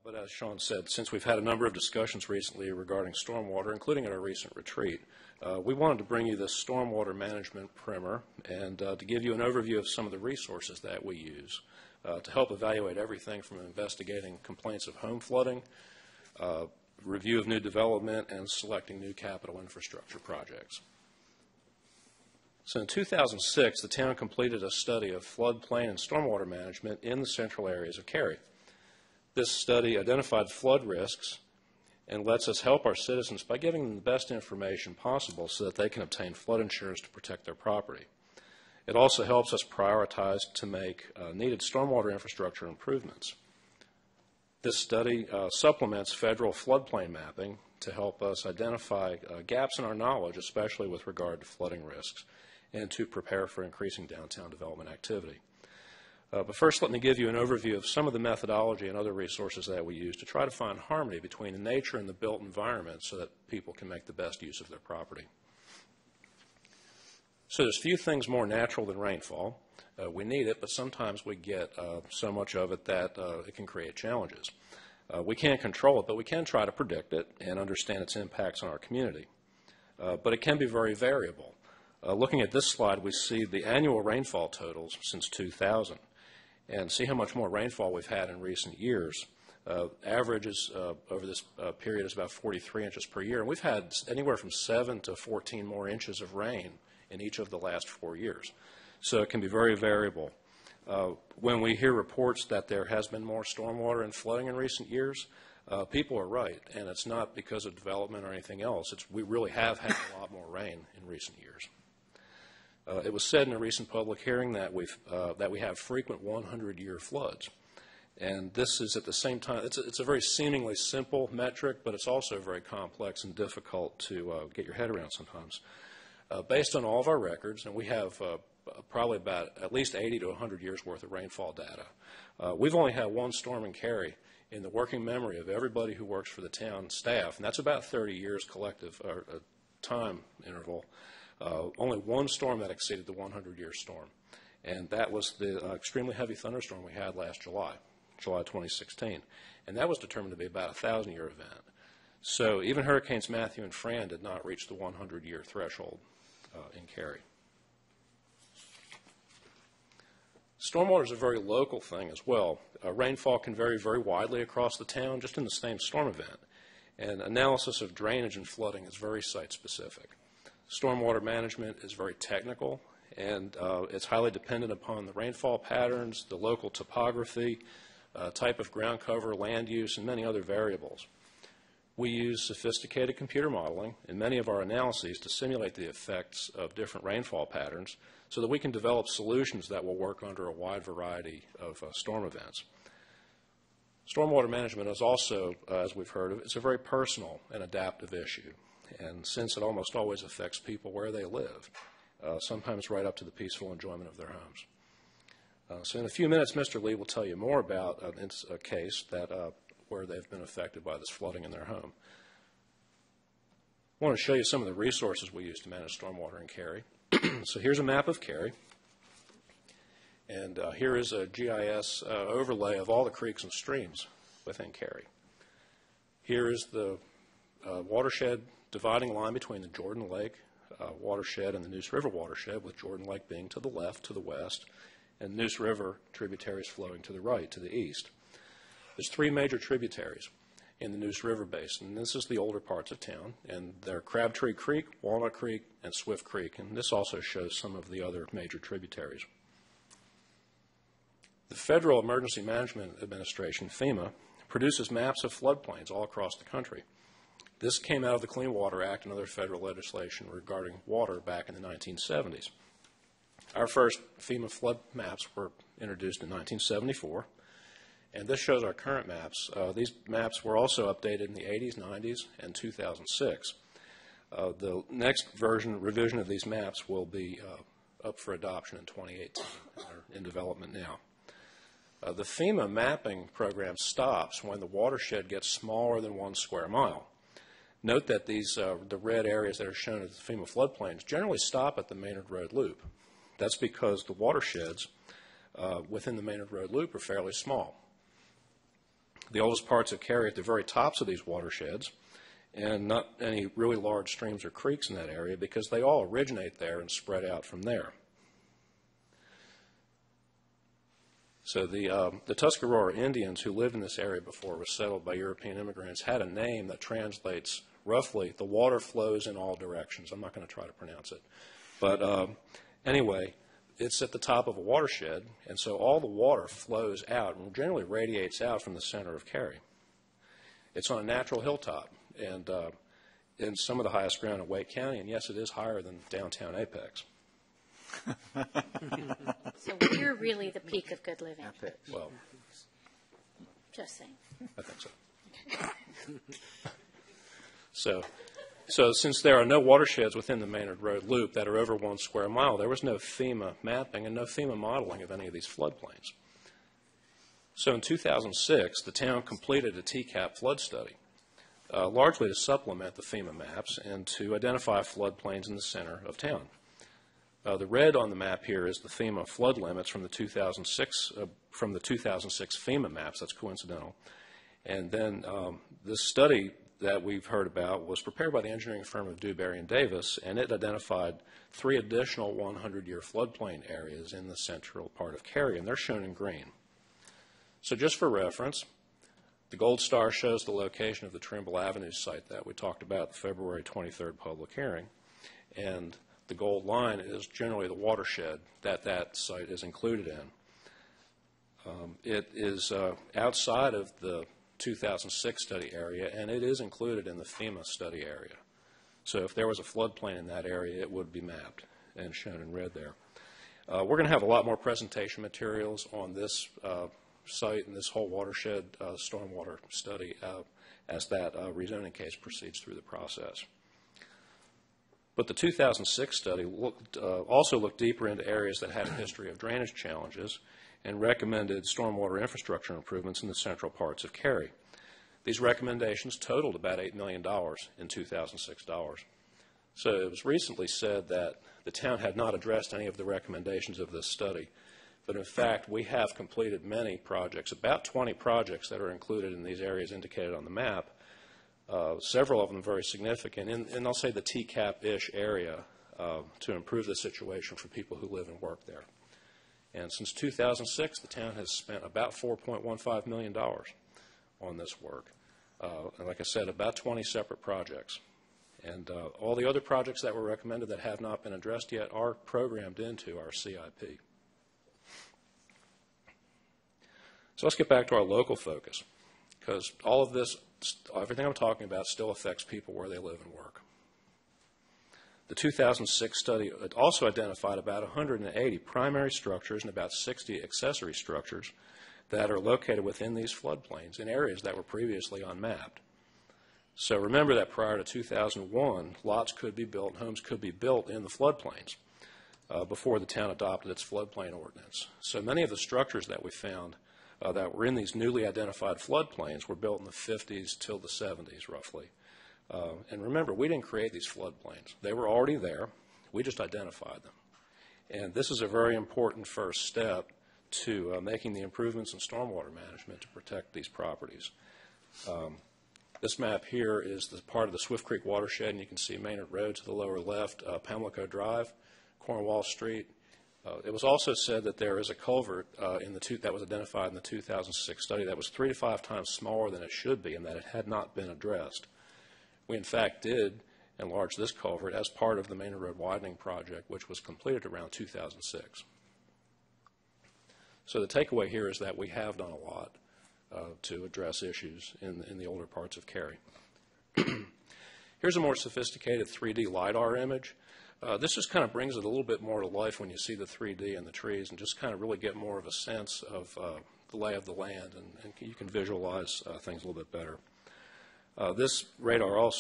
But as Sean said, since we've had a number of discussions recently regarding stormwater, including at our recent retreat, we wanted to bring you this stormwater management primer and to give you an overview of some of the resources that we use to help evaluate everything from investigating complaints of home flooding, review of new development, and selecting new capital infrastructure projects. So in 2006, the town completed a study of floodplain and stormwater management in the central areas of Cary. This study identified flood risks and lets us help our citizens by giving them the best information possible so that they can obtain flood insurance to protect their property. It also helps us prioritize to make needed stormwater infrastructure improvements. This study supplements federal floodplain mapping to help us identify gaps in our knowledge, especially with regard to flooding risks, and to prepare for increasing downtown development activity. But first, let me give you an overview of some of the methodology and other resources that we use to try to find harmony between the nature and the built environment so that people can make the best use of their property. So there's few things more natural than rainfall. We need it, but sometimes we get so much of it that it can create challenges. We can't control it, but we can try to predict it and understand its impacts on our community. But it can be very variable. Looking at this slide, we see the annual rainfall totals since 2000. And see how much more rainfall we've had in recent years. Averages over this period is about 43 inches per year. And we've had anywhere from 7 to 14 more inches of rain in each of the last 4 years. So it can be very variable. When we hear reports that there has been more stormwater and flooding in recent years, people are right. And it's not because of development or anything else. We really have had a lot more rain in recent years. It was said in a recent public hearing that we have frequent 100-year floods. And this is at the same time, it's a very seemingly simple metric, but it's also very complex and difficult to get your head around sometimes. Based on all of our records, and we have probably about at least 80 to 100 years worth of rainfall data, we've only had one storm in Cary in the working memory of everybody who works for the town staff, and that's about 30 years collective time interval. Only one storm that exceeded the 100-year storm, and that was the extremely heavy thunderstorm we had last July 2016, and that was determined to be about a 1,000-year event. So even Hurricanes Matthew and Fran did not reach the 100-year threshold in Cary. Stormwater is a very local thing as well. Rainfall can vary very widely across the town just in the same storm event, and analysis of drainage and flooding is very site-specific. Stormwater management is very technical, and it's highly dependent upon the rainfall patterns, the local topography, type of ground cover, land use, and many other variables. We use sophisticated computer modeling in many of our analyses to simulate the effects of different rainfall patterns so that we can develop solutions that will work under a wide variety of storm events. Stormwater management is also, as we've heard, it's a very personal and adaptive issue. And since it almost always affects people where they live, sometimes right up to the peaceful enjoyment of their homes. So in a few minutes, Mr. Lee will tell you more about a case where they've been affected by this flooding in their home. I want to show you some of the resources we use to manage stormwater in Cary. So here's a map of Cary, and here is a GIS overlay of all the creeks and streams within Cary. Here is the watershed dividing line between the Jordan Lake watershed and the Neuse River watershed, with Jordan Lake being to the left, to the west, and Neuse River tributaries flowing to the right, to the east. There's three major tributaries in the Neuse River basin. This is the older parts of town, and they're Crabtree Creek, Walnut Creek, and Swift Creek, and this also shows some of the other major tributaries. The Federal Emergency Management Administration, FEMA, produces maps of floodplains all across the country. This came out of the Clean Water Act and other federal legislation regarding water back in the 1970s. Our first FEMA flood maps were introduced in 1974, and this shows our current maps. These maps were also updated in the 80s, 90s, and 2006. The next revision of these maps will be up for adoption in 2018 and are in development now. The FEMA mapping program stops when the watershed gets smaller than 1 square mile. Note that the red areas that are shown as the FEMA floodplains generally stop at the Maynard Road Loop. That's because the watersheds within the Maynard Road Loop are fairly small. The oldest parts of Cary at the very tops of these watersheds, and not any really large streams or creeks in that area because they all originate there and spread out from there. So the Tuscarora Indians who lived in this area before it was settled by European immigrants had a name that translates roughly, the water flows in all directions. I'm not going to try to pronounce it. But anyway, it's at the top of a watershed, and so all the water flows out and generally radiates out from the center of Cary. It's on a natural hilltop, and in some of the highest ground in Wake County, and yes, it is higher than downtown Apex. So we're really the peak of good living. Well, Just saying. I think so. So since there are no watersheds within the Maynard Road loop that are over 1 square mile, there was no FEMA mapping and no FEMA modeling of any of these floodplains. So in 2006, the town completed a TCAP flood study, largely to supplement the FEMA maps and to identify floodplains in the center of town. The red on the map here is the FEMA flood limits from the 2006 FEMA maps. That's coincidental. And then this study that we've heard about was prepared by the engineering firm of Dewberry and Davis, and it identified 3 additional 100-year floodplain areas in the central part of Cary, and they're shown in green. So just for reference, the gold star shows the location of the Trimble Avenue site that we talked about at the February 23rd public hearing, and the gold line is generally the watershed that that site is included in. It is outside of the 2006 study area, and it is included in the FEMA study area. So if there was a floodplain in that area, it would be mapped and shown in red there. We're going to have a lot more presentation materials on this site and this whole watershed stormwater study as that rezoning case proceeds through the process. But the 2006 study also looked deeper into areas that had a history of drainage challenges and recommended stormwater infrastructure improvements in the central parts of Cary. These recommendations totaled about $8 million in 2006 dollars. So it was recently said that the town had not addressed any of the recommendations of this study, but in fact we have completed many projects, about 20 projects that are included in these areas indicated on the map, several of them very significant, in I'll say the TCAP-ish area to improve the situation for people who live and work there. And since 2006, the town has spent about $4.15 million on this work. And like I said, about 20 separate projects. And all the other projects that were recommended that have not been addressed yet are programmed into our CIP. So let's get back to our local focus, because all of this, everything I'm talking about still affects people where they live and work. The 2006 study also identified about 180 primary structures and about 60 accessory structures that are located within these floodplains in areas that were previously unmapped. So remember that prior to 2001, lots could be built, homes could be built in the floodplains before the town adopted its floodplain ordinance. So many of the structures that we found that were in these newly identified floodplains were built in the 50s till the 70s, roughly. And remember, we didn't create these floodplains. They were already there. We just identified them. And this is a very important first step to making the improvements in stormwater management to protect these properties. This map here is the part of the Swift Creek watershed, and you can see Maynard Road to the lower left, Pamlico Drive, Cornwall Street. It was also said that there is a culvert that was identified in the 2006 study that was 3 to 5 times smaller than it should be and that it had not been addressed. We, in fact, did enlarge this culvert as part of the Maynard Road widening project, which was completed around 2006. So the takeaway here is that we have done a lot to address issues in the older parts of Cary. Here's a more sophisticated 3D LiDAR image. This just kind of brings it a little bit more to life when you see the 3D and the trees and just kind of really get more of a sense of the lay of the land, and you can visualize things a little bit better. This radar,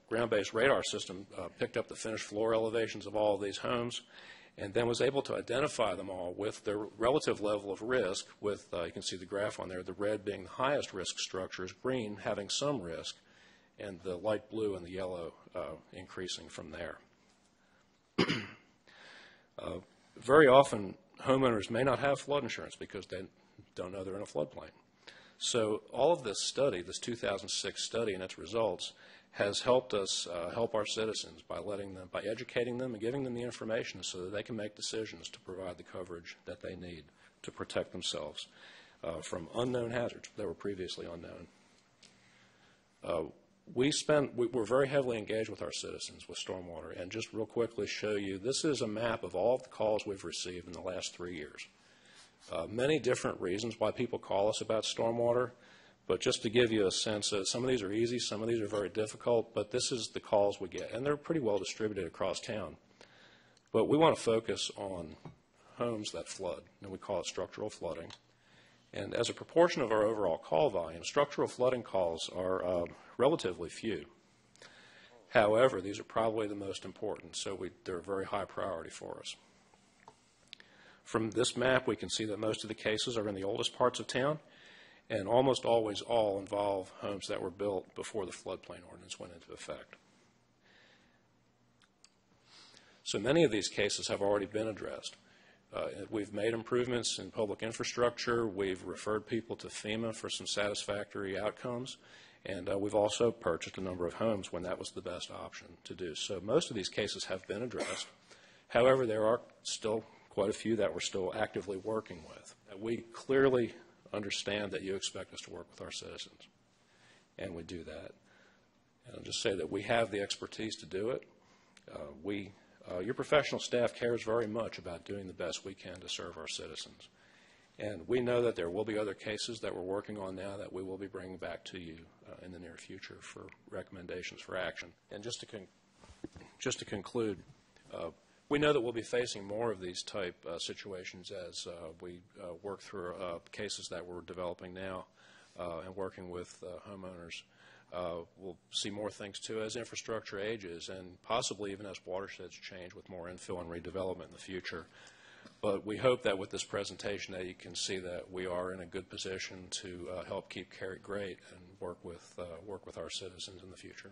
ground-based radar system picked up the finished floor elevations of all of these homes and then was able to identify them all with their relative level of risk with, you can see the graph on there, the red being the highest risk structures, green having some risk, and the light blue and the yellow increasing from there. Very often, homeowners may not have flood insurance because they don't know they're in a floodplain. So all of this study, this 2006 study and its results, has helped us help our citizens by educating them and giving them the information so that they can make decisions to provide the coverage that they need to protect themselves from unknown hazards that were previously unknown. We're very heavily engaged with our citizens with stormwater, and just real quickly show you, this is a map of all of the calls we've received in the last 3 years. Many different reasons why people call us about stormwater, but just to give you a sense, some of these are easy, some of these are very difficult, but this is the calls we get, and they're pretty well distributed across town. But we want to focus on homes that flood, and we call it structural flooding. And as a proportion of our overall call volume, structural flooding calls are relatively few. However, these are probably the most important, so they're a very high priority for us. From this map, we can see that most of the cases are in the oldest parts of town, and almost always all involve homes that were built before the floodplain ordinance went into effect. So many of these cases have already been addressed. We've made improvements in public infrastructure. We've referred people to FEMA for some satisfactory outcomes. And we've also purchased a number of homes when that was the best option to do. So most of these cases have been addressed. However, there are still quite a few that we're still actively working with. We clearly understand that you expect us to work with our citizens, and we do that. And I'll just say that we have the expertise to do it. Your professional staff cares very much about doing the best we can to serve our citizens. And we know that there will be other cases that we're working on now that we will be bringing back to you in the near future for recommendations for action. And just to conclude, we know that we'll be facing more of these type situations as we work through cases that we're developing now and working with homeowners. We'll see more things, too, as infrastructure ages and possibly even as watersheds change with more infill and redevelopment in the future. But we hope that with this presentation that you can see that we are in a good position to help keep Cary great and work with our citizens in the future.